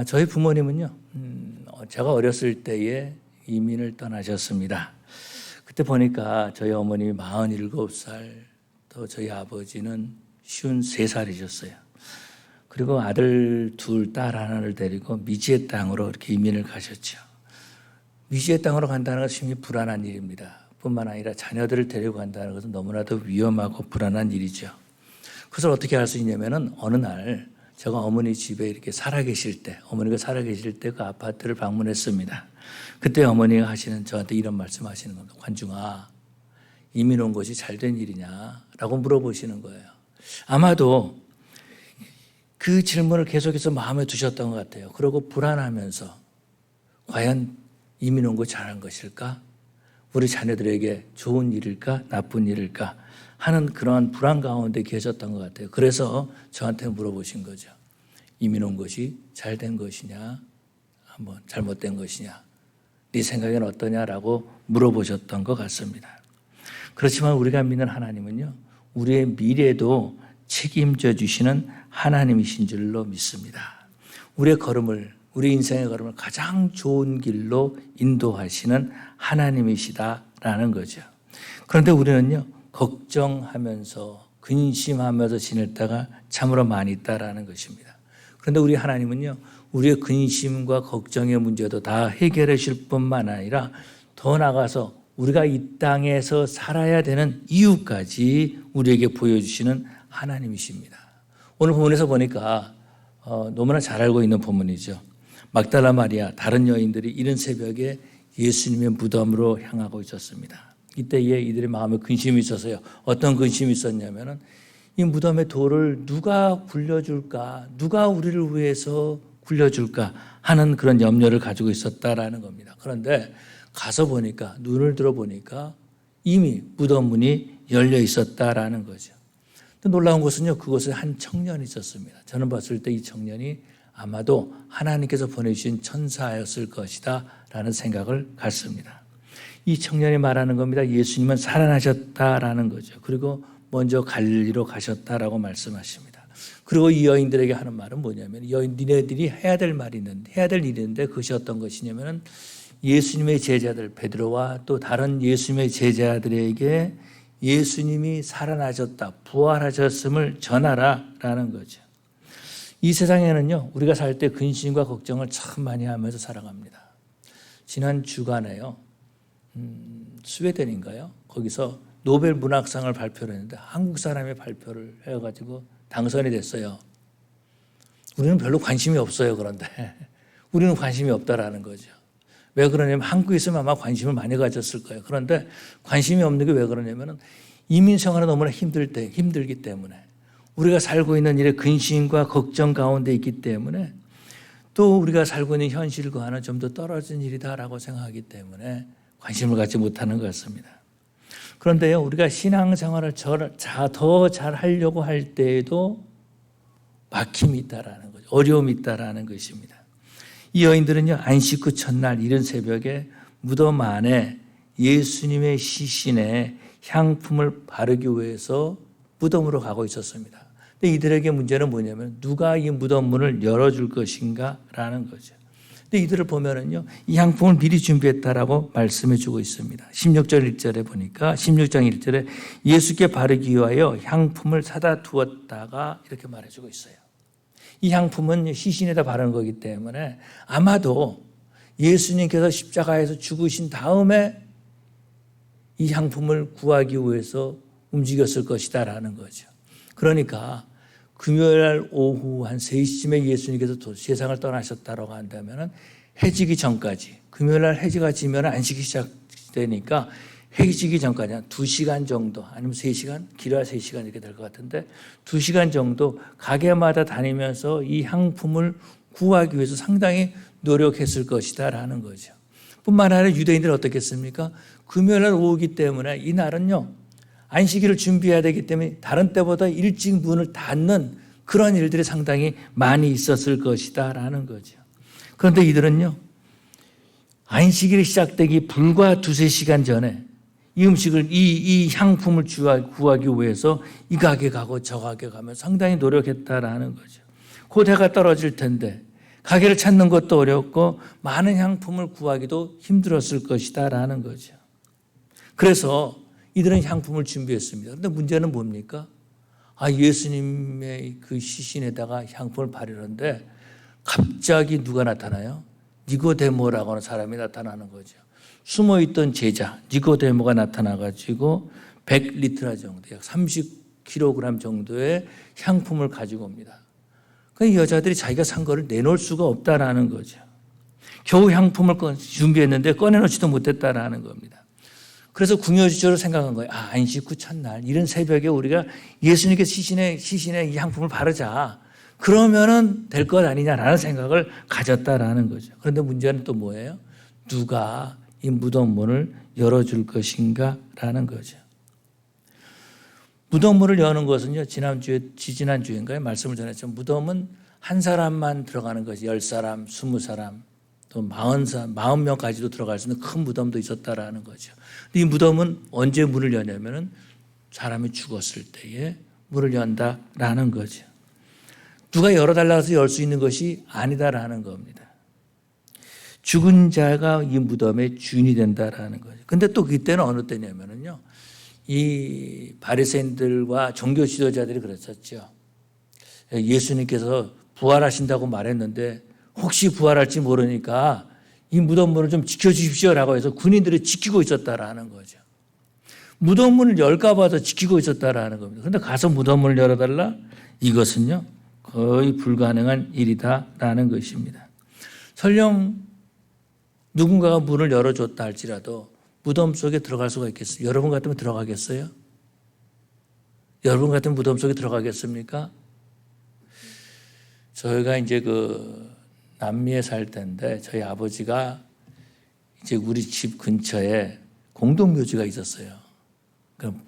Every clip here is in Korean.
저희 부모님은요, 제가 어렸을 때에 이민을 떠나셨습니다. 그때 보니까 저희 어머님이 47살, 또 저희 아버지는 53살이셨어요. 그리고 아들 둘, 딸 하나를 데리고 미지의 땅으로 이렇게 이민을 가셨죠. 미지의 땅으로 간다는 것은 굉장히 불안한 일입니다. 뿐만 아니라 자녀들을 데리고 간다는 것은 너무나도 위험하고 불안한 일이죠. 그것을 어떻게 할 수 있냐면은 어느 날 제가 어머니 집에 이렇게 어머니가 살아계실 때 그 아파트를 방문했습니다. 그때 어머니가 저한테 이런 말씀 하시는 겁니다. 관중아, 이민 온 것이 잘된 일이냐? 라고 물어보시는 거예요. 아마도 그 질문을 계속해서 마음에 두셨던 것 같아요. 그러고 불안하면서 과연 이민 온 거 잘한 것일까? 우리 자녀들에게 좋은 일일까? 나쁜 일일까? 하는 그러한 불안 가운데 계셨던 것 같아요. 그래서 저한테 물어보신 거죠. 이민 온 것이 잘된 것이냐? 한번 잘못된 것이냐? 네 생각에는 어떠냐라고 물어보셨던 것 같습니다. 그렇지만 우리가 믿는 하나님은요, 우리의 미래도 책임져 주시는 하나님이신 줄로 믿습니다. 우리 인생의 걸음을 가장 좋은 길로 인도하시는 하나님이시다라는 거죠. 그런데 우리는요, 걱정하면서 근심하면서 지냈다가 참으로 많이 있다라는 것입니다. 그런데 우리 하나님은요, 우리의 근심과 걱정의 문제도 다 해결해 줄 뿐만 아니라 더 나아가서 우리가 이 땅에서 살아야 되는 이유까지 우리에게 보여주시는 하나님이십니다. 오늘 본문에서 보니까 너무나 잘 알고 있는 본문이죠. 막달라 마리아, 다른 여인들이 이른 새벽에 예수님의 무덤으로 향하고 있었습니다. 이때에 이들의 마음에 근심이 있었어요. 어떤 근심이 있었냐면은 이 무덤의 돌을 누가 굴려줄까? 누가 우리를 위해서 굴려줄까? 하는 그런 염려를 가지고 있었다라는 겁니다. 그런데 가서 보니까, 눈을 들어보니까 이미 무덤 문이 열려 있었다라는 거죠. 또 놀라운 것은요, 그곳에 한 청년이 있었습니다. 저는 봤을 때 이 청년이 아마도 하나님께서 보내주신 천사였을 것이다 라는 생각을 갖습니다. 이 청년이 말하는 겁니다. 예수님은 살아나셨다라는 거죠. 그리고 먼저 갈릴리로 가셨다라고 말씀하십니다. 그리고 이 여인들에게 하는 말은 뭐냐면, 니네들이 해야 될 일이 있는데 그것이 어떤 것이냐면 예수님의 제자들 베드로와 또 다른 예수님의 제자들에게 예수님이 살아나셨다, 부활하셨음을 전하라라는 거죠. 이 세상에는요, 우리가 살 때 근심과 걱정을 참 많이 하면서 살아갑니다. 지난 주간에요, 스웨덴인가요? 거기서 노벨 문학상을 발표를 했는데 한국 사람이 발표를 해가지고 당선이 됐어요. 우리는 별로 관심이 없어요. 그런데 우리는 관심이 없다라는 거죠. 왜 그러냐면 한국에 있으면 아마 관심을 많이 가졌을 거예요. 그런데 관심이 없는 게 왜 그러냐면 이민 생활이 너무나 힘들기 때문에, 우리가 살고 있는 일에 근심과 걱정 가운데 있기 때문에, 또 우리가 살고 있는 현실과는 좀 더 떨어진 일이다라고 생각하기 때문에 관심을 갖지 못하는 것 같습니다. 그런데요, 우리가 신앙생활을 더 잘 하려고 할 때에도 막힘이 있다라는 거죠. 어려움이 있다라는 것입니다. 이 여인들은요, 안식 후 첫날 이른 새벽에 무덤 안에 예수님의 시신에 향품을 바르기 위해서 무덤으로 가고 있었습니다. 근데 이들에게 문제는 뭐냐면 누가 이 무덤 문을 열어줄 것인가 라는 거죠. 근데 이들을 보면은요, 이 향품을 미리 준비했다라고 말씀해 주고 있습니다. 16절 1절에 보니까 16장 1절에 예수께 바르기 위하여 향품을 사다 두었다가 이렇게 말해 주고 있어요. 이 향품은 시신에다 바르는 거기 때문에 아마도 예수님께서 십자가에서 죽으신 다음에 이 향품을 구하기 위해서 움직였을 것이다라는 거죠. 그러니까 금요일 오후 한 3시쯤에 예수님께서 세상을 떠나셨다고 한다면 해지기 전까지, 금요일 날 해지가 지면 안식이 시작되니까 해지기 전까지 한 2시간 정도, 아니면 3시간, 길어야 3시간 이렇게 될 것 같은데 2시간 정도 가게마다 다니면서 이 향품을 구하기 위해서 상당히 노력했을 것이다라는 거죠. 뿐만 아니라 유대인들은 어떻겠습니까? 금요일 날 오후이기 때문에 이 날은요, 안식일을 준비해야 되기 때문에 다른 때보다 일찍 문을 닫는 그런 일들이 상당히 많이 있었을 것이다라는 거죠. 그런데 이들은요, 안식일이 시작되기 불과 2-3시간 전에 이 음식을, 이 향품을 구하기 위해서 이 가게 가고 저 가게 가면 상당히 노력했다라는 거죠. 곧 해가 떨어질 텐데 가게를 찾는 것도 어렵고 많은 향품을 구하기도 힘들었을 것이다라는 거죠. 그래서 이들은 향품을 준비했습니다. 그런데 문제는 뭡니까? 예수님의 그 시신에다가 향품을 바르는데 갑자기 누가 나타나요? 니고데모라고 하는 사람이 나타나는 거죠. 숨어있던 제자 니고데모가 나타나가지고 100리트라 정도, 약 30kg 정도의 향품을 가지고 옵니다. 그 여자들이 자기가 산 거를 내놓을 수가 없다라는 거죠. 겨우 향품을 준비했는데 꺼내놓지도 못했다라는 겁니다. 그래서 궁여지적으로 생각한 거예요. 안식 후 첫날 이런 새벽에 우리가 예수님께 시신에 이 향품을 바르자. 그러면은 될 것 아니냐라는 생각을 가졌다라는 거죠. 그런데 문제는 또 뭐예요? 누가 이 무덤 문을 열어줄 것인가라는 거죠. 무덤 문을 여는 것은요, 지지난주인가요? 말씀을 전했지만 무덤은 한 사람만 들어가는 것이 10사람, 20사람, 또 40명까지도 들어갈 수 있는 큰 무덤도 있었다라는 거죠. 이 무덤은 언제 문을 여냐면은 사람이 죽었을 때에 문을 연다라는 거죠. 누가 열어달라고 해서 열 수 있는 것이 아니다라는 겁니다. 죽은 자가 이 무덤의 주인이 된다라는 거죠. 근데 또 그때는 어느 때냐면은요, 이 바리새인들과 종교 지도자들이 그랬었죠. 예수님께서 부활하신다고 말했는데 혹시 부활할지 모르니까 이 무덤문을 좀 지켜주십시오라고 해서 군인들이 지키고 있었다라는 거죠. 무덤문을 열까 봐서 지키고 있었다라는 겁니다. 그런데 가서 무덤문을 열어달라? 이것은요, 거의 불가능한 일이다라는 것입니다. 설령 누군가가 문을 열어줬다 할지라도 무덤 속에 들어갈 수가 있겠어요? 여러분 같으면 들어가겠어요? 여러분 같으면 무덤 속에 들어가겠습니까? 저희가 이제 남미에 살 때인데 저희 아버지가 이제 우리 집 근처에 공동묘지가 있었어요. 그럼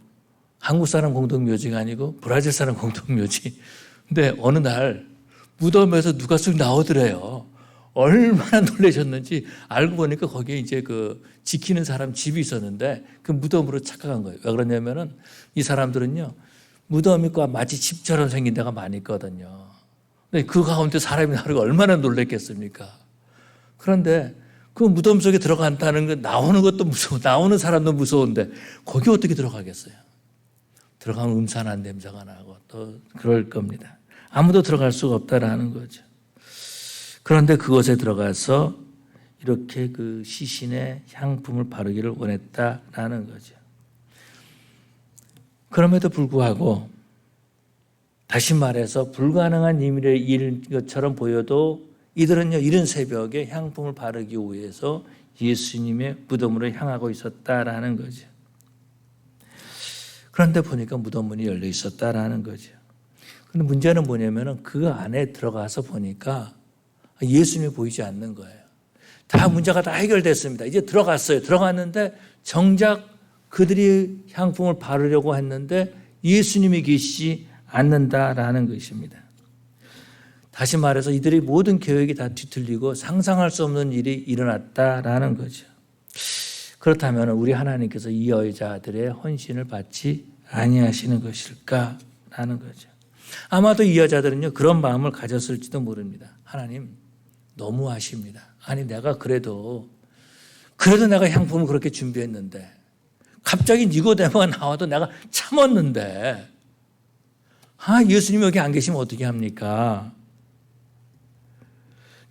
한국 사람 공동묘지가 아니고 브라질 사람 공동묘지. 근데 어느 날 무덤에서 누가 쑥 나오더래요. 얼마나 놀라셨는지 알고 보니까 거기에 이제 지키는 사람 집이 있었는데 그 무덤으로 착각한 거예요. 왜 그러냐면은 이 사람들은요, 무덤이 마치 집처럼 생긴 데가 많이 있거든요. 근데 그 가운데 사람이 나오니까 얼마나 놀랬겠습니까? 그런데 그 무덤 속에 들어간다는 건 나오는 것도 무서워, 나오는 사람도 무서운데 거기 어떻게 들어가겠어요? 들어가면 음산한 냄새가 나고 또 그럴 겁니다. 아무도 들어갈 수가 없다라는 거죠. 그런데 그곳에 들어가서 이렇게 그 시신에 향품을 바르기를 원했다라는 거죠. 그럼에도 불구하고 다시 말해서 불가능한 일인 것처럼 보여도 이들은요, 이른 새벽에 향품을 바르기 위해서 예수님의 무덤으로 향하고 있었다라는 거죠. 그런데 보니까 무덤 문이 열려 있었다라는 거죠. 그런데 문제는 뭐냐면은 그 안에 들어가서 보니까 예수님이 보이지 않는 거예요. 다 문제가 다 해결됐습니다. 이제 들어갔어요. 들어갔는데 정작 그들이 향품을 바르려고 했는데 예수님이 계시지 않는다라는 것입니다. 다시 말해서 이들의 모든 계획이 다 뒤틀리고 상상할 수 없는 일이 일어났다라는 거죠. 그렇다면 우리 하나님께서 이 여자들의 헌신을 받지 아니하시는 것일까라는 거죠. 아마도 이 여자들은요, 그런 마음을 가졌을지도 모릅니다. 하나님, 너무하십니다. 아니, 내가 그래도 내가 향품을 그렇게 준비했는데 갑자기 니고데모가 나와도 내가 참았는데 예수님 여기 안 계시면 어떻게 합니까?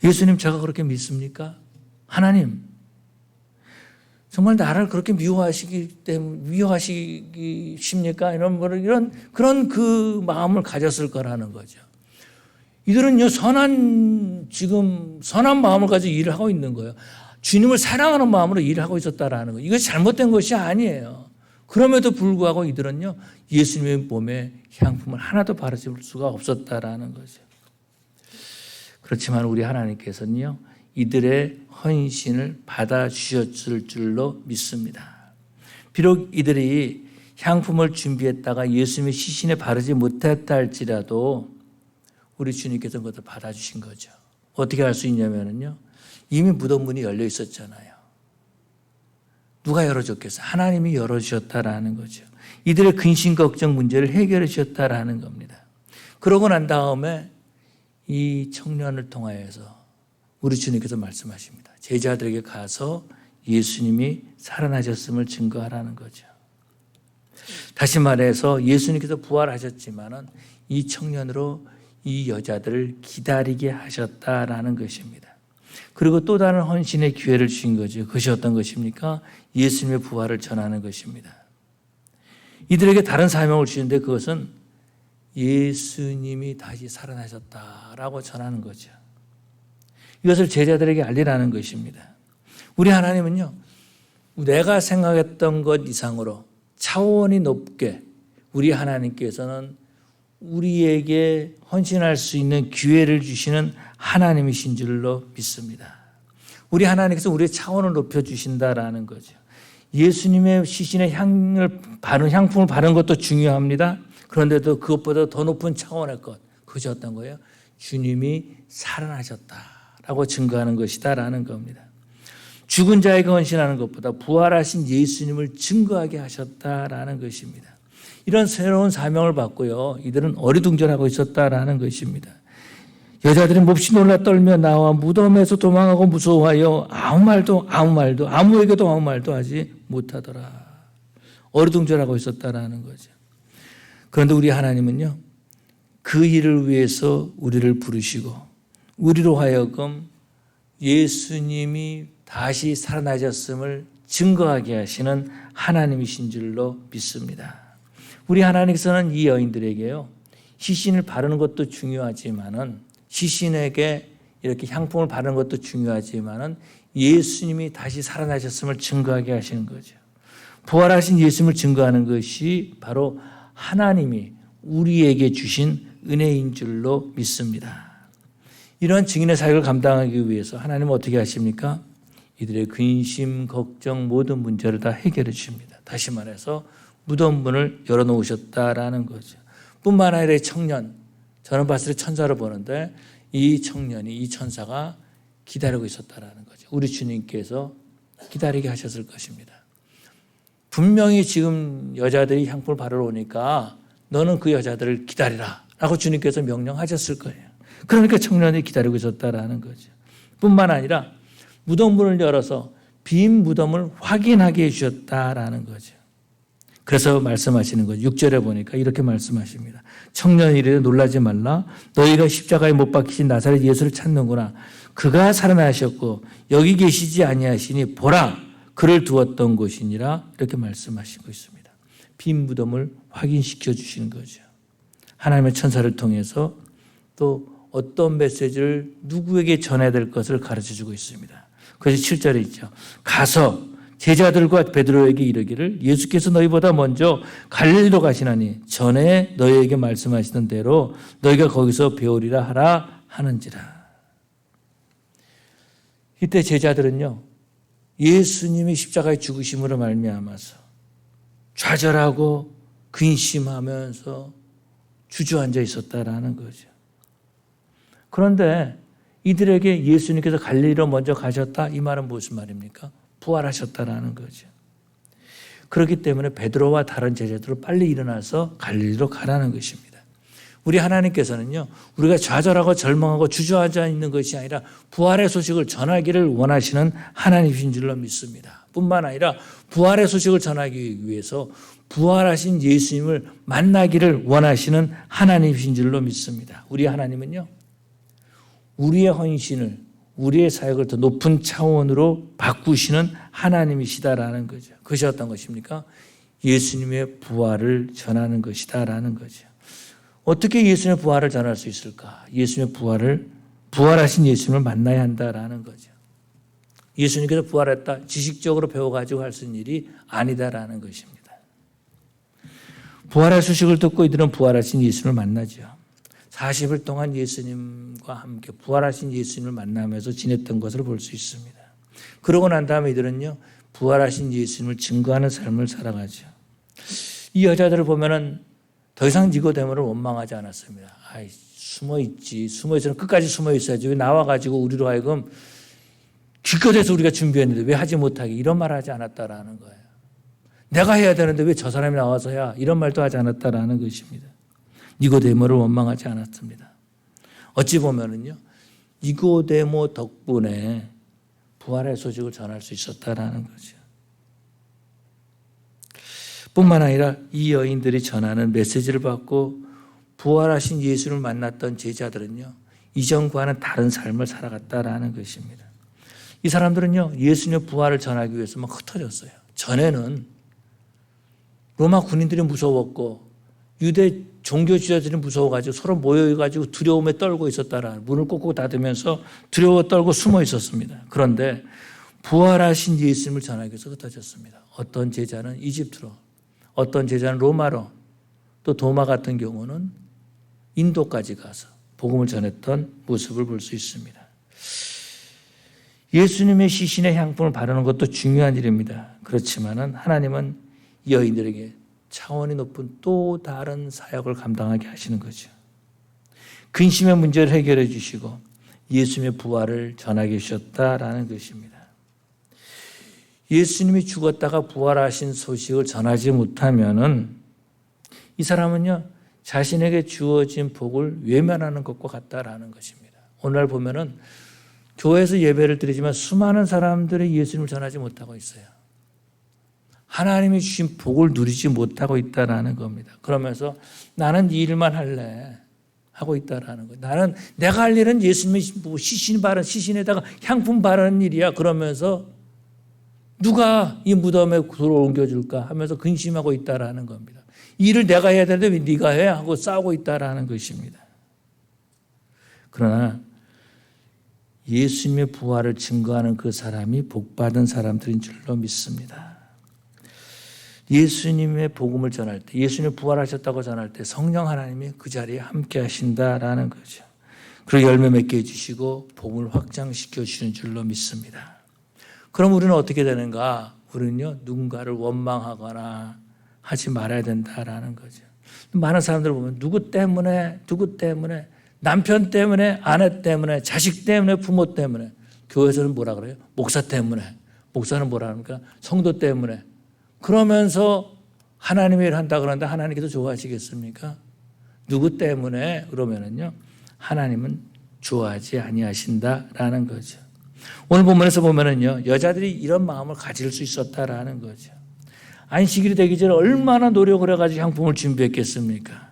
예수님 제가 그렇게 믿습니까? 하나님 정말 나를 그렇게 미워하시십니까? 그런 그 마음을 가졌을 거라는 거죠. 이들은요, 선한 마음을 가지고 일을 하고 있는 거예요. 주님을 사랑하는 마음으로 일을 하고 있었다라는 거예요. 이것이 잘못된 것이 아니에요. 그럼에도 불구하고 이들은요, 예수님의 몸에 향품을 하나도 바르실 수가 없었다라는 거죠. 그렇지만 우리 하나님께서는요, 이들의 헌신을 받아주셨을 줄로 믿습니다. 비록 이들이 향품을 준비했다가 예수님의 시신에 바르지 못했다 할지라도 우리 주님께서 그것을 받아주신 거죠. 어떻게 할 수 있냐면요, 이미 무덤 문이 열려 있었잖아요. 누가 열어줬겠어요? 하나님이 열어주셨다라는 거죠. 이들의 근심 걱정 문제를 해결해 주셨다라는 겁니다. 그러고 난 다음에 이 청년을 통하여서 우리 주님께서 말씀하십니다. 제자들에게 가서 예수님이 살아나셨음을 증거하라는 거죠. 다시 말해서 예수님께서 부활하셨지만은 이 청년으로 이 여자들을 기다리게 하셨다라는 것입니다. 그리고 또 다른 헌신의 기회를 주신 거죠. 그것이 어떤 것입니까? 예수님의 부활을 전하는 것입니다. 이들에게 다른 사명을 주시는데 그것은 예수님이 다시 살아나셨다라고 전하는 거죠. 이것을 제자들에게 알리라는 것입니다. 우리 하나님은요, 내가 생각했던 것 이상으로 차원이 높게 우리 하나님께서는 우리에게 헌신할 수 있는 기회를 주시는 하나님이신 줄로 믿습니다. 우리 하나님께서 우리의 차원을 높여주신다라는 거죠. 예수님의 시신의 향품을 바른 것도 중요합니다. 그런데도 그것보다 더 높은 차원의 것, 그것이 어떤 거예요? 주님이 살아나셨다라고 증거하는 것이다라는 겁니다. 죽은 자에게 헌신하는 것보다 부활하신 예수님을 증거하게 하셨다라는 것입니다. 이런 새로운 사명을 받고요, 이들은 어리둥절하고 있었다라는 것입니다. 여자들이 몹시 놀라 떨며 나와 무덤에서 도망하고 무서워하여 아무에게도 아무 말도 하지 못하더라. 어리둥절하고 있었다라는 거죠. 그런데 우리 하나님은요, 그 일을 위해서 우리를 부르시고 우리로 하여금 예수님이 다시 살아나셨음을 증거하게 하시는 하나님이신 줄로 믿습니다. 우리 하나님께서는 이 여인들에게요, 시신을 바르는 것도 중요하지만은, 시신에게 이렇게 향품을 바르는 것도 중요하지만은 예수님이 다시 살아나셨음을 증거하게 하시는 거죠. 부활하신 예수님을 증거하는 것이 바로 하나님이 우리에게 주신 은혜인 줄로 믿습니다. 이런 증인의 사역을 감당하기 위해서 하나님은 어떻게 하십니까? 이들의 근심, 걱정, 모든 문제를 다 해결해 주십니다. 다시 말해서 무덤 문을 열어놓으셨다라는 거죠. 뿐만 아니라 청년, 저는 봤을 때 천사로 보는데 이 청년이, 이 천사가 기다리고 있었다라는 거죠. 우리 주님께서 기다리게 하셨을 것입니다. 분명히 지금 여자들이 향품을 바르러 오니까 너는 그 여자들을 기다리라 라고 주님께서 명령하셨을 거예요. 그러니까 청년이 기다리고 있었다라는 거죠. 뿐만 아니라 무덤 문을 열어서 빈 무덤을 확인하게 해주셨다라는 거죠. 그래서 말씀하시는 거죠. 6절에 보니까 이렇게 말씀하십니다. 청년이 이르되 놀라지 말라. 너희가 십자가에 못 박히신 나사렛 예수를 찾는구나. 그가 살아나셨고 여기 계시지 아니하시니 보라 그를 두었던 곳이니라. 이렇게 말씀하시고 있습니다. 빈 무덤을 확인시켜 주시는 거죠. 하나님의 천사를 통해서 또 어떤 메시지를 누구에게 전해야 될 것을 가르쳐주고 있습니다. 그래서 7절에 있죠. 가서 제자들과 베드로에게 이르기를 예수께서 너희보다 먼저 갈릴리로 가시나니 전에 너희에게 말씀하시던 대로 너희가 거기서 배우리라 하라 하는지라. 이때 제자들은요, 예수님이 십자가에 죽으심으로 말미암아서 좌절하고 근심하면서 주저앉아 있었다라는 거죠. 그런데 이들에게 예수님께서 갈릴리로 먼저 가셨다, 이 말은 무슨 말입니까? 부활하셨다라는 거죠. 그렇기 때문에 베드로와 다른 제자들은 빨리 일어나서 갈릴리로 가라는 것입니다. 우리 하나님께서는요, 우리가 좌절하고 절망하고 주저앉아 있는 것이 아니라 부활의 소식을 전하기를 원하시는 하나님이신 줄로 믿습니다. 뿐만 아니라 부활의 소식을 전하기 위해서 부활하신 예수님을 만나기를 원하시는 하나님이신 줄로 믿습니다. 우리 하나님은요, 우리의 헌신을, 우리의 사역을 더 높은 차원으로 바꾸시는 하나님이시다라는 거죠. 그것이 어떤 것입니까? 예수님의 부활을 전하는 것이다라는 거죠. 어떻게 예수님의 부활을 전할 수 있을까? 예수님의 부활하신 예수님을 만나야 한다라는 거죠. 예수님께서 부활했다, 지식적으로 배워가지고 할 수 있는 일이 아니다라는 것입니다. 부활의 소식을 듣고 이들은 부활하신 예수님을 만나죠. 40일 동안 예수님과 함께 부활하신 예수님을 만나면서 지냈던 것을 볼 수 있습니다. 그러고 난 다음에 이들은요, 부활하신 예수님을 증거하는 삶을 살아가죠. 이 여자들을 보면은 더 이상 니고데모를 원망하지 않았습니다. 아이, 숨어있으면 끝까지 숨어 있어야지. 왜 나와가지고 우리로 하여금 기껏해서 우리가 준비했는데 왜 하지 못하게, 이런 말 하지 않았다라는 거예요. 내가 해야 되는데 왜 저 사람이 나와서 해야, 이런 말도 하지 않았다라는 것입니다. 니고데모를 원망하지 않았습니다. 어찌 보면은요, 니고데모 덕분에 부활의 소식을 전할 수 있었다라는 거죠. 뿐만 아니라 이 여인들이 전하는 메시지를 받고 부활하신 예수를 만났던 제자들은요, 이전과는 다른 삶을 살아갔다라는 것입니다. 이 사람들은요, 예수님의 부활을 전하기 위해서 막 흩어졌어요. 전에는 로마 군인들이 무서웠고 유대 종교 지도자들이 무서워가지고 서로 모여가지고 두려움에 떨고 있었다라, 문을 꼭꼭 닫으면서 두려워 떨고 숨어 있었습니다. 그런데 부활하신 예수님을 전하기 위해서 흩어졌습니다. 어떤 제자는 이집트로, 어떤 제자는 로마로, 또 도마 같은 경우는 인도까지 가서 복음을 전했던 모습을 볼 수 있습니다. 예수님의 시신의 향품을 바르는 것도 중요한 일입니다. 그렇지만은 하나님은 여인들에게 차원이 높은 또 다른 사역을 감당하게 하시는 거죠. 근심의 문제를 해결해 주시고 예수님의 부활을 전하게 하셨다라는 것입니다. 예수님이 죽었다가 부활하신 소식을 전하지 못하면은 이 사람은요, 자신에게 주어진 복을 외면하는 것과 같다라는 것입니다. 오늘 보면은 교회에서 예배를 드리지만 수많은 사람들이 예수님을 전하지 못하고 있어요. 하나님이 주신 복을 누리지 못하고 있다라는 겁니다. 그러면서 나는 이 일만 할래 하고 있다라는 거예요. 나는 내가 할 일은 예수님의 시신에다가 향품 바르는 일이야. 그러면서 누가 이 무덤에 돌을 옮겨줄까 하면서 근심하고 있다라는 겁니다. 이 일을 내가 해야 되는데 왜 네가 해? 하고 싸우고 있다라는 것입니다. 그러나 예수님의 부활을 증거하는 그 사람이 복받은 사람들인 줄로 믿습니다. 예수님의 복음을 전할 때, 예수님이 부활하셨다고 전할 때 성령 하나님이 그 자리에 함께 하신다라는 거죠. 그리고 열매 맺게 해주시고 복음을 확장시켜 주시는 줄로 믿습니다. 그럼 우리는 어떻게 되는가? 우리는요, 누군가를 원망하거나 하지 말아야 된다라는 거죠. 많은 사람들 보면 누구 때문에, 남편 때문에, 아내 때문에, 자식 때문에, 부모 때문에. 교회에서는 뭐라 그래요? 목사 때문에. 목사는 뭐라 합니까? 성도 때문에. 그러면서 하나님의 일을 한다 그러는데 하나님께서 좋아하시겠습니까? 누구 때문에? 그러면은요, 하나님은 좋아하지 아니하신다라는 거죠. 오늘 본문에서 보면은요, 여자들이 이런 마음을 가질 수 있었다라는 거죠. 안식일이 되기 전에 얼마나 노력을 해가지고 향품을 준비했겠습니까?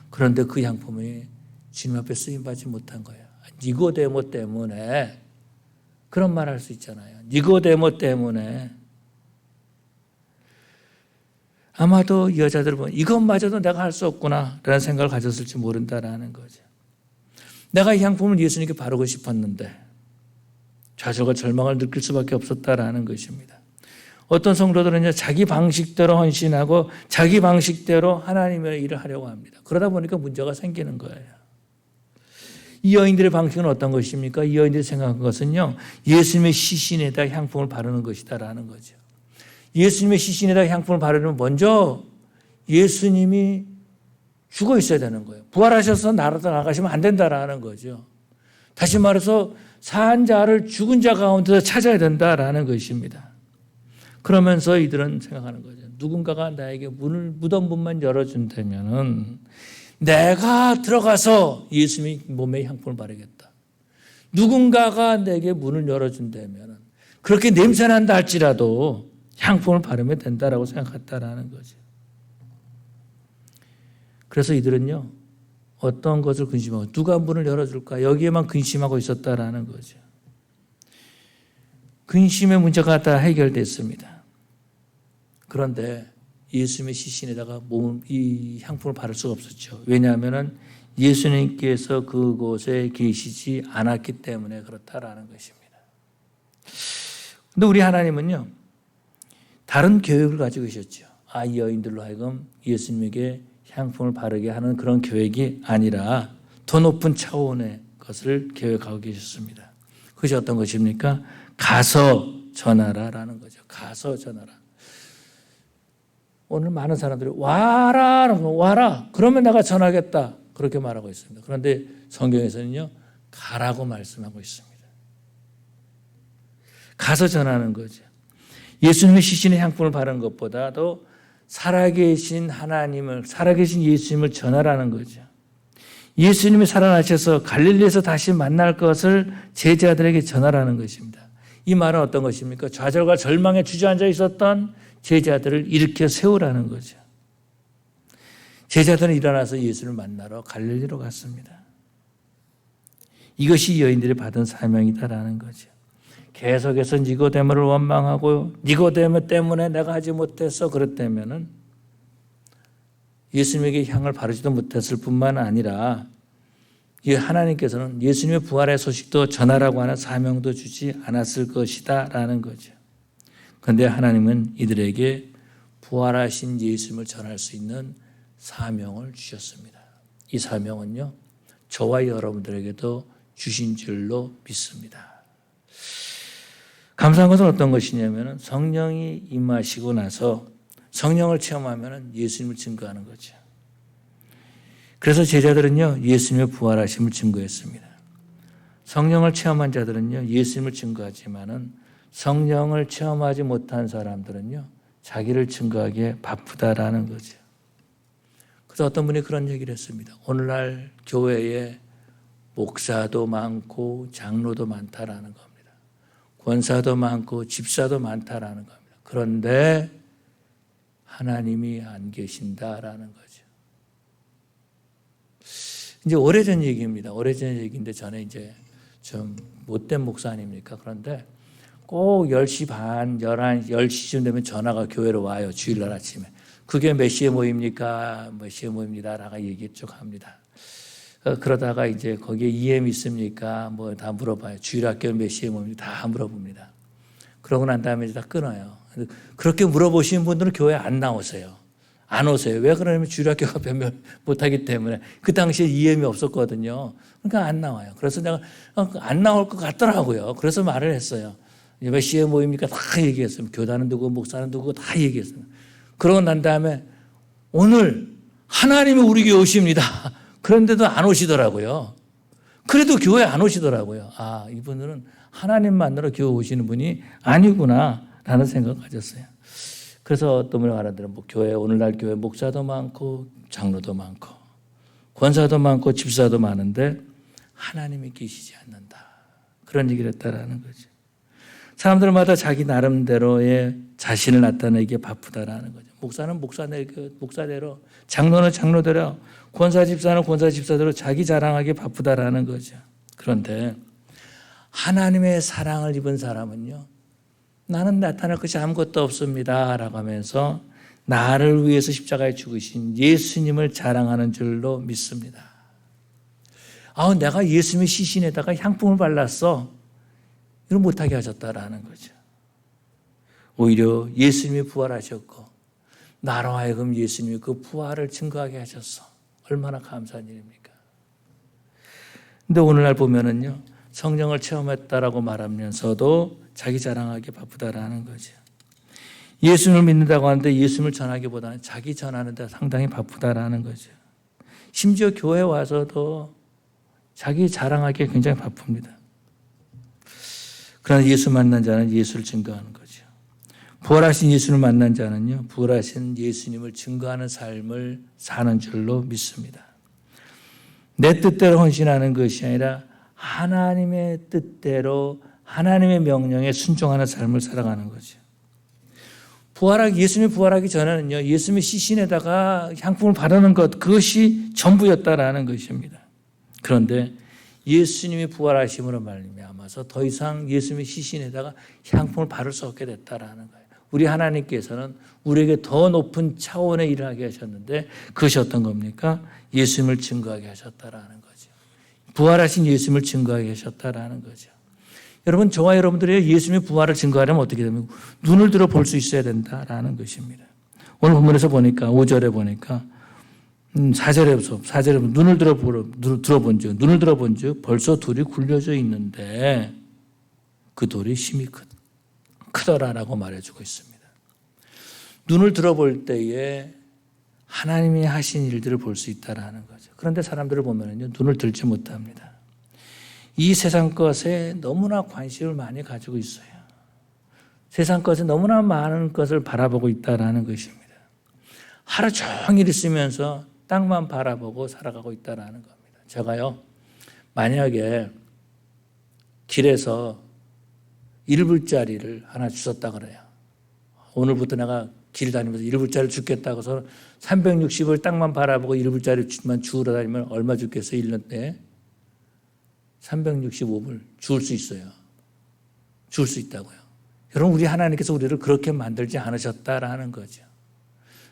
그런데 그 향품이 주님 앞에 쓰임받지 못한 거예요. 니고데모 때문에. 그런 말 할 수 있잖아요. 니고데모 때문에. 아마도 이 여자들 보면 이것마저도 내가 할 수 없구나 라는 생각을 가졌을지 모른다라는 거죠. 내가 이 향품을 예수님께 바르고 싶었는데 좌절과 절망을 느낄 수밖에 없었다라는 것입니다. 어떤 성도들은요, 자기 방식대로 헌신하고 자기 방식대로 하나님의 일을 하려고 합니다. 그러다 보니까 문제가 생기는 거예요. 이 여인들의 방식은 어떤 것입니까? 이 여인들이 생각한 것은요, 예수님의 시신에다 향품을 바르는 것이다라는 거죠. 예수님의 시신에다 향품을 바르려면 먼저 예수님이 죽어 있어야 되는 거예요. 부활하셔서 나가시면 안 된다라는 거죠. 다시 말해서 산 자를 죽은 자 가운데서 찾아야 된다라는 것입니다. 그러면서 이들은 생각하는 거죠. 누군가가 나에게 무덤 문만 열어준다면은 내가 들어가서 예수님의 몸에 향품을 바르겠다. 누군가가 내게 문을 열어준다면은 그렇게 냄새난다 할지라도 향품을 바르면 된다라고 생각했다라는 거죠. 그래서 이들은요, 어떤 것을 근심하고 누가 문을 열어줄까 여기에만 근심하고 있었다라는 거죠. 근심의 문제가 다 해결됐습니다. 그런데 예수님의 시신에다가 이 향품을 바를 수가 없었죠. 왜냐하면 예수님께서 그곳에 계시지 않았기 때문에 그렇다라는 것입니다. 그런데 우리 하나님은요, 다른 계획을 가지고 계셨죠. 이 여인들로 하여금 예수님에게 향품을 바르게 하는 그런 계획이 아니라 더 높은 차원의 것을 계획하고 계셨습니다. 그것이 어떤 것입니까? 가서 전하라라는 거죠. 가서 전하라. 오늘 많은 사람들이 와라. 그러면 내가 전하겠다. 그렇게 말하고 있습니다. 그런데 성경에서는요, 가라고 말씀하고 있습니다. 가서 전하는 거죠. 예수님의 시신의 향품을 바르는 것보다도 살아계신 하나님을, 살아계신 예수님을 전하라는 거죠. 예수님이 살아나셔서 갈릴리에서 다시 만날 것을 제자들에게 전하라는 것입니다. 이 말은 어떤 것입니까? 좌절과 절망에 주저앉아 있었던 제자들을 일으켜 세우라는 거죠. 제자들은 일어나서 예수를 만나러 갈릴리로 갔습니다. 이것이 여인들이 받은 사명이다라는 거죠. 계속해서 니고데모를 원망하고 니고데모 때문에 내가 하지 못해서 그렇다면은 예수님에게 향을 바르지도 못했을 뿐만 아니라 하나님께서는 예수님의 부활의 소식도 전하라고 하는 사명도 주지 않았을 것이다 라는 거죠. 그런데 하나님은 이들에게 부활하신 예수님을 전할 수 있는 사명을 주셨습니다. 이 사명은요, 저와 여러분들에게도 주신 줄로 믿습니다. 감사한 것은 어떤 것이냐면 성령이 임하시고 나서 성령을 체험하면 예수님을 증거하는 거죠. 그래서 제자들은요, 예수님의 부활하심을 증거했습니다. 성령을 체험한 자들은요, 예수님을 증거하지만은 성령을 체험하지 못한 사람들은요, 자기를 증거하기에 바쁘다라는 거죠. 그래서 어떤 분이 그런 얘기를 했습니다. 오늘날 교회에 목사도 많고 장로도 많다라는 겁니다. 권사도 많고 집사도 많다라는 겁니다. 그런데 하나님이 안 계신다라는 거죠. 이제 오래전 얘기입니다. 오래전 얘기인데 전에 이제 좀 못된 목사 아닙니까? 그런데 꼭 10시 반, 11시, 10시쯤 되면 전화가 교회로 와요. 주일날 아침에. 그게 몇 시에 모입니까? 몇 시에 모입니다. 라고 얘기 쭉 합니다. 그러다가 이제 거기에 EM 있습니까? 뭐 다 물어봐요. 주일학교 몇 시에 모입니까? 다 물어봅니다. 그러고 난 다음에 이제 다 끊어요. 그렇게 물어보시는 분들은 교회 안 나오세요. 안 오세요. 왜 그러냐면 주일학교가 변명 못하기 때문에. 그 당시에 EM이 없었거든요. 그러니까 안 나와요. 그래서 내가 안 나올 것 같더라고요. 그래서 말을 했어요. 몇 시에 모입니까? 다 얘기했어요. 교단은 누구, 목사는 누구 다 얘기했어요. 그러고 난 다음에 오늘 하나님이 우리 교회 오십니다. 그런데도 안 오시더라고요. 그래도 교회 안 오시더라고요. 아, 이분들은 하나님 만나러 교회 오시는 분이 아니구나 라는 생각을 가졌어요. 그래서 어떤 분이 말하더라고요. 뭐 교회, 오늘날 교회 목사도 많고 장로도 많고 권사도 많고 집사도 많은데 하나님이 계시지 않는다. 그런 얘기를 했다라는 거죠. 사람들마다 자기 나름대로의 자신을 나타내기에 바쁘다라는 거죠. 목사는 목사대로, 장로는 장로대로, 권사 집사는 권사 집사대로 자기 자랑하기에 바쁘다라는 거죠. 그런데 하나님의 사랑을 입은 사람은요, 나는 나타날 것이 아무것도 없습니다 라고 하면서 나를 위해서 십자가에 죽으신 예수님을 자랑하는 줄로 믿습니다. 내가 예수님의 시신에다가 향품을 발랐어. 이걸 못하게 하셨다라는 거죠. 오히려 예수님이 부활하셨고 나로 하여금 예수님이 그 부활을 증거하게 하셨어. 얼마나 감사한 일입니까? 근데 오늘날 보면은요, 성령을 체험했다라고 말하면서도 자기 자랑하기 바쁘다라는 거죠. 예수님을 믿는다고 하는데 예수님을 전하기보다는 자기 전하는 데 상당히 바쁘다라는 거죠. 심지어 교회 와서도 자기 자랑하기에 굉장히 바쁩니다. 그러나 예수 만난 자는 예수를 증거하는 거죠. 부활하신 예수를 만난 자는요, 부활하신 예수님을 증거하는 삶을 사는 줄로 믿습니다. 내 뜻대로 헌신하는 것이 아니라 하나님의 뜻대로 하나님의 명령에 순종하는 삶을 살아가는 거죠. 예수님이 부활하기 전에는요, 예수님의 시신에다가 향품을 바르는 것, 그것이 전부였다라는 것입니다. 그런데 예수님이 부활하심으로 말미암아서 더 이상 예수님의 시신에다가 향품을 바를 수 없게 됐다라는 거예요. 우리 하나님께서는 우리에게 더 높은 차원의 일을 하게 하셨는데 그것이 어떤 겁니까? 예수님을 증거하게 하셨다라는 거죠. 부활하신 예수님을 증거하게 하셨다라는 거죠. 여러분, 저와 여러분들이 예수님의 부활을 증거하려면 어떻게 됩니까? 눈을 들어 볼 수 있어야 된다라는 것입니다. 오늘 본문에서 보니까 5절에 보니까 4절에 눈을 들어본 즉 벌써 돌이 굴려져 있는데 그 돌이 심히 크더라라고 말해주고 있습니다. 눈을 들어볼 때에 하나님이 하신 일들을 볼 수 있다라는 거죠. 그런데 사람들을 보면요, 눈을 들지 못합니다. 이 세상 것에 너무나 관심을 많이 가지고 있어요. 세상 것에 너무나 많은 것을 바라보고 있다라는 것입니다. 하루 종일 있으면서 땅만 바라보고 살아가고 있다라는 겁니다. 제가요, 만약에 길에서 1불짜리를 하나 주셨다 그래요. 오늘부터 내가 길 다니면서 1불짜리 주겠다고 해서 360을 땅만 바라보고 1불짜리만 주우러 다니면 얼마 주겠어요? 1년 내에? 365불 주울 수 있어요. 주울 수 있다고요. 여러분, 우리 하나님께서 우리를 그렇게 만들지 않으셨다라는 거죠.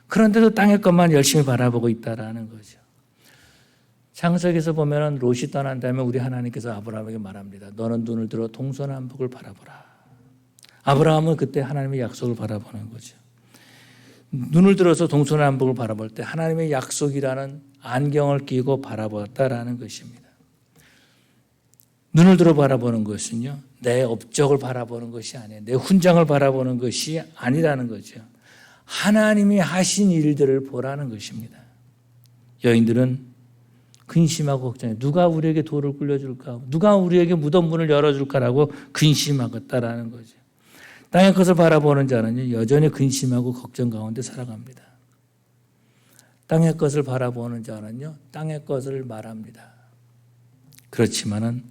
그런데도 땅의 것만 열심히 바라보고 있다라는 거죠. 창세기에서 보면 롯이 떠난 다음에 우리 하나님께서 아브라함에게 말합니다. 너는 눈을 들어 동서남북을 바라보라. 아브라함은 그때 하나님의 약속을 바라보는 거죠. 눈을 들어서 동서남북을 바라볼 때 하나님의 약속이라는 안경을 끼고 바라보았다라는 것입니다. 눈을 들어 바라보는 것은요, 내 업적을 바라보는 것이 아니에요. 내 훈장을 바라보는 것이 아니라는 거죠. 하나님이 하신 일들을 보라는 것입니다. 여인들은 근심하고 걱정해. 누가 우리에게 돌을 굴려줄까? 누가 우리에게 무덤 문을 열어줄까라고 근심하겠다라는 거죠. 땅의 것을 바라보는 자는 여전히 근심하고 걱정 가운데 살아갑니다. 땅의 것을 바라보는 자는요, 땅의 것을 말합니다. 그렇지만은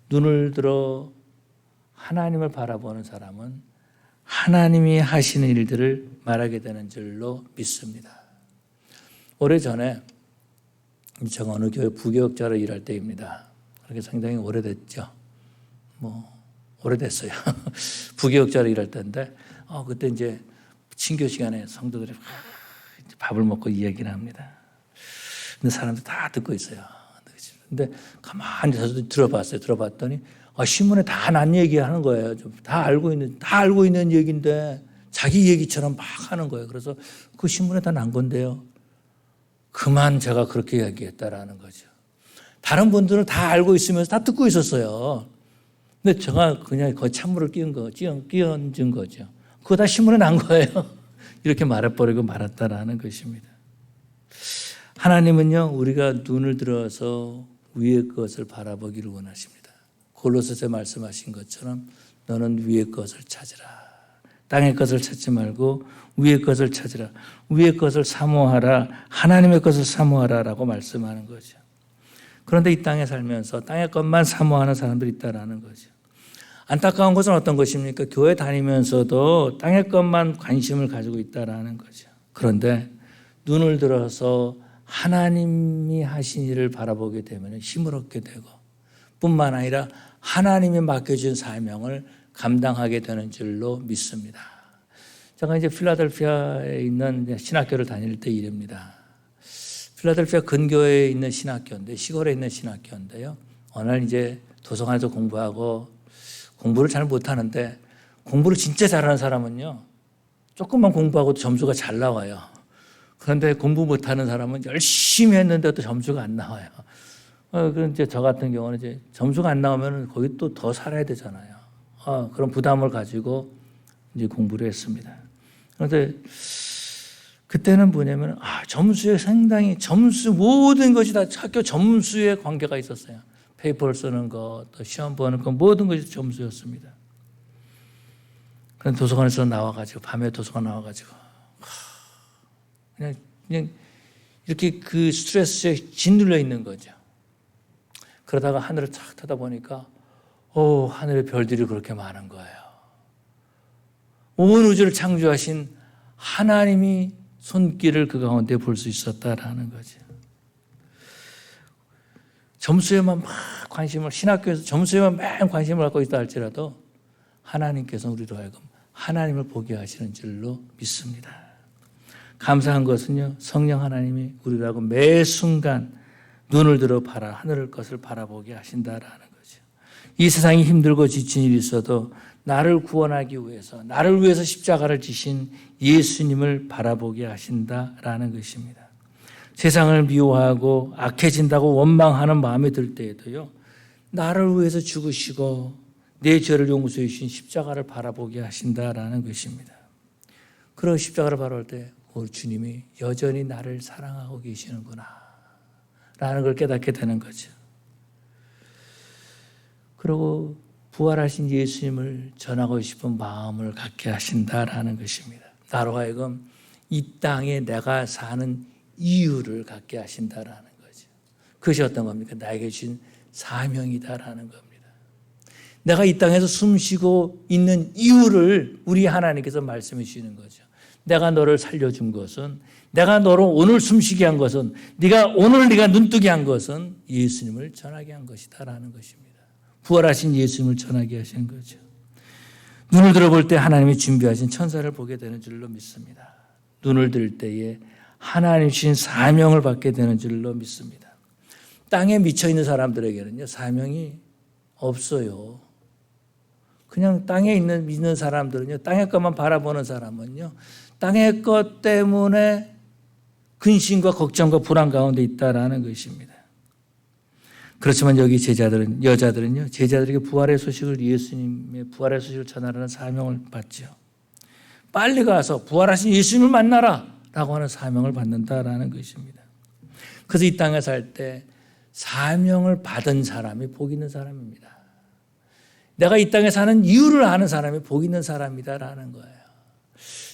눈을 들어 하나님을 바라보는 사람은 하나님이 하시는 일들을 말하게 되는 줄로 믿습니다. 오래전에 제가 어느 교회 부교역자로 일할 때입니다. 그렇게 상당히 오래됐죠. 오래됐어요. 부교역자로 일할 때인데, 그때 이제 친교 시간에 성도들이 밥을 먹고 이야기를 합니다. 근데 사람들 다 듣고 있어요. 근데 가만히 서서 들어봤어요. 들어봤더니 신문에 다 난 얘기 하는 거예요. 다 알고 있는 얘기인데 자기 얘기처럼 막 하는 거예요. 그래서 그 신문에 다 난 건데요. 그만 제가 그렇게 이야기했다라는 거죠. 다른 분들은 다 알고 있으면서 다 듣고 있었어요. 근데 제가 그냥 그 찬물을 끼얹은 거죠. 그거 다 신문에 난 거예요. 이렇게 말해버리고 말았다라는 것입니다. 하나님은요, 우리가 눈을 들어서 위의 것을 바라보기를 원하십니다. 골로새서 말씀하신 것처럼 너는 위의 것을 찾으라. 땅의 것을 찾지 말고 위의 것을 찾으라. 위의 것을 사모하라. 하나님의 것을 사모하라라고 말씀하는 거죠. 그런데 이 땅에 살면서 땅의 것만 사모하는 사람들이 있다라는 거죠. 안타까운 것은 어떤 것입니까? 교회 다니면서도 땅의 것만 관심을 가지고 있다라는 거죠. 그런데 눈을 들어서 하나님이 하신 일을 바라보게 되면 힘을 얻게 되고 뿐만 아니라 하나님이 맡겨준 사명을 감당하게 되는 줄로 믿습니다. 제가 이제 필라델피아에 있는 신학교를 다닐 때 일입니다. 필라델피아 근교에 있는 신학교인데, 시골에 있는 신학교인데요. 어느 날 이제 도서관에서 공부하고 공부를 잘 못하는데 공부를 진짜 잘하는 사람은요, 조금만 공부하고도 점수가 잘 나와요. 그런데 공부 못하는 사람은 열심히 했는데도 점수가 안 나와요. 그럼 이제 저 같은 경우는 이제 점수가 안 나오면 거기 또 더 살아야 되잖아요. 그런 부담을 가지고 이제 공부를 했습니다. 그런데 그때는 뭐냐면 점수에 상당히 모든 것이 다 학교 점수에 관계가 있었어요. 페이퍼를 쓰는 것, 또 시험 보는 것, 모든 것이 점수였습니다. 그런 도서관에서 나와가지고 밤에 도서관 나와가지고 그냥 이렇게 그 스트레스에 짓눌려 있는 거죠. 그러다가 하늘을 탁 쳐다보니까 하늘에 별들이 그렇게 많은 거예요. 온 우주를 창조하신 하나님이 손길을 그 가운데 볼 수 있었다라는 거죠. 점수에만 막 신학교에서 점수에만 막 관심을 갖고 있다 할지라도 하나님께서 우리로 하여금 하나님을 보게 하시는 줄로 믿습니다. 감사한 것은요, 성령 하나님이 우리라고 매 순간 눈을 들어 하늘 것을 바라보게 하신다라는 거죠. 이 세상이 힘들고 지친 일이 있어도 나를 구원하기 위해서, 나를 위해서 십자가를 지신 예수님을 바라보게 하신다라는 것입니다. 세상을 미워하고 악해진다고 원망하는 마음이 들 때에도요, 나를 위해서 죽으시고 내 죄를 용서해 주신 십자가를 바라보게 하신다라는 것입니다. 그런 십자가를 바라볼 때 우리 주님이 여전히 나를 사랑하고 계시는구나 라는 걸 깨닫게 되는 거죠. 그리고 부활하신 예수님을 전하고 싶은 마음을 갖게 하신다라는 것입니다. 나로 하여금 이 땅에 내가 사는 이유를 갖게 하신다라는 거죠. 그것이 어떤 겁니까? 나에게 주신 사명이다라는 겁니다. 내가 이 땅에서 숨쉬고 있는 이유를 우리 하나님께서 말씀해 주시는 거죠. 내가 너를 살려준 것은, 내가 너를 오늘 숨쉬게 한 것은, 오늘 네가 눈뜨게 한 것은 예수님을 전하게 한 것이다라는 것입니다. 부활하신 예수님을 전하게 하시는 거죠. 눈을 들어볼 때 하나님이 준비하신 천사를 보게 되는 줄로 믿습니다. 눈을 들 때에 하나님 주신 사명을 받게 되는 줄로 믿습니다. 땅에 미쳐 있는 사람들에게는요, 사명이 없어요. 그냥 땅에 있는 사람들은요, 땅의 것만 바라보는 사람은요, 땅의 것 때문에 근심과 걱정과 불안 가운데 있다라는 것입니다. 그렇지만 여기 여자들은요, 제자들에게 부활의 소식을, 예수님의 부활의 소식을 전하라는 사명을 받죠. 빨리 가서 부활하신 예수님을 만나라 라고 하는 사명을 받는다라는 것입니다. 그래서 이 땅에 살 때 사명을 받은 사람이 복 있는 사람입니다. 내가 이 땅에 사는 이유를 아는 사람이 복 있는 사람이다라는 거예요.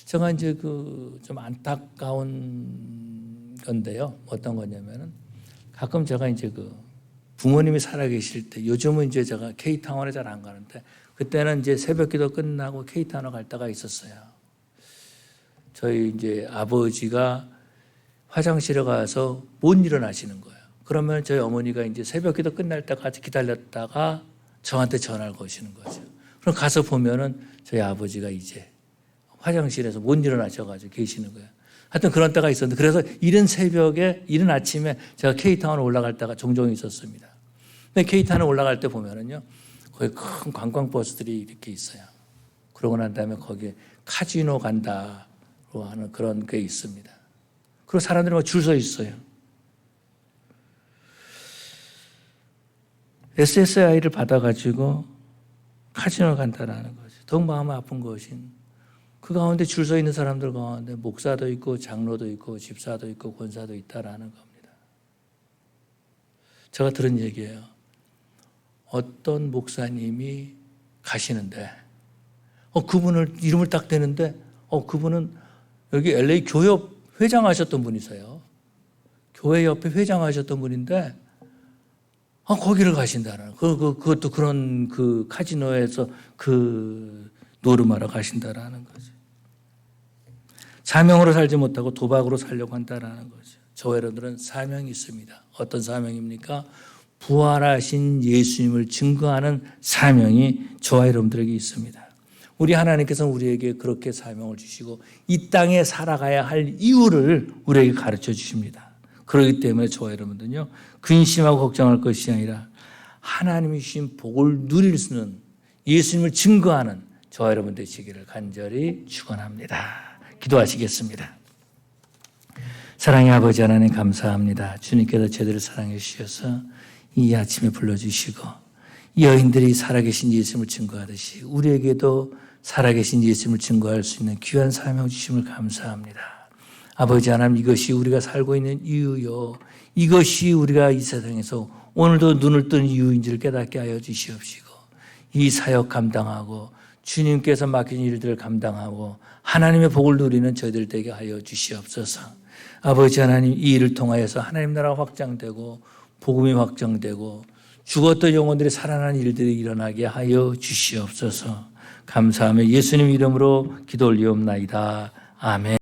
제가 이제 좀 안타까운 건데요. 어떤 거냐면은 가끔 제가 이제 부모님이 살아계실 때, 요즘은 이제 제가 K타운에 잘 안 가는데, 그때는 이제 새벽기도 끝나고 K타운에 갈 때가 있었어요. 저희 이제 아버지가 화장실에 가서 못 일어나시는 거예요. 그러면 저희 어머니가 이제 새벽기도 끝날 때까지 기다렸다가 저한테 전화를 거시는 거죠. 그럼 가서 보면은 저희 아버지가 이제 화장실에서 못 일어나셔가지고 계시는 거예요. 하여튼 그런 때가 있었는데, 그래서 이른 새벽에, 이른 아침에 제가 K타운에 올라갈 때가 종종 있었습니다. 근데 K타운에 올라갈 때 보면은요, 거기 큰 관광버스들이 이렇게 있어요. 그러고 난 다음에 거기에 카지노 간다로 하는 그런 게 있습니다. 그리고 사람들이 막 줄 서 있어요. SSI를 받아가지고 카지노 간다라는 거죠. 더욱 마음 아픈 것인, 그 가운데 줄 서 있는 사람들 가운데 목사도 있고 장로도 있고 집사도 있고 권사도 있다라는 겁니다. 제가 들은 얘기예요. 어떤 목사님이 가시는데 그분을 이름을 딱 대는데 그분은 여기 LA 교회협 회장하셨던 분이세요. 교회 옆에 회장하셨던 분인데 거기를 가신다라는, 그것도 그런 카지노에서 노름하러 가신다라는 거죠. 사명으로 살지 못하고 도박으로 살려고 한다라는 거죠. 저와 여러분들은 사명이 있습니다. 어떤 사명입니까? 부활하신 예수님을 증거하는 사명이 저와 여러분들에게 있습니다. 우리 하나님께서는 우리에게 그렇게 사명을 주시고 이 땅에 살아가야 할 이유를 우리에게 가르쳐 주십니다. 그렇기 때문에 저와 여러분들은요, 근심하고 걱정할 것이 아니라 하나님이 주신 복을 누릴 수 있는 예수님을 증거하는 저와 여러분 되시기를 간절히 축원합니다. 기도하시겠습니다. 사랑의 아버지 하나님 감사합니다. 주님께서 저희들을 사랑해 주셔서 이 아침에 불러주시고 이 여인들이 살아계신 예수님을 증거하듯이 우리에게도 살아계신 예수님을 증거할 수 있는 귀한 사명 주심을 감사합니다. 아버지 하나님, 이것이 우리가 살고 있는 이유요, 이것이 우리가 이 세상에서 오늘도 눈을 뜬 이유인지를 깨닫게 하여 주시옵시고 이 사역 감당하고 주님께서 맡긴 일들을 감당하고 하나님의 복을 누리는 저희들 되게 하여 주시옵소서. 아버지 하나님, 이 일을 통하여서 하나님 나라가 확장되고 복음이 확장되고 죽었던 영혼들이 살아나는 일들이 일어나게 하여 주시옵소서. 감사하며 예수님 이름으로 기도 올리옵나이다. 아멘.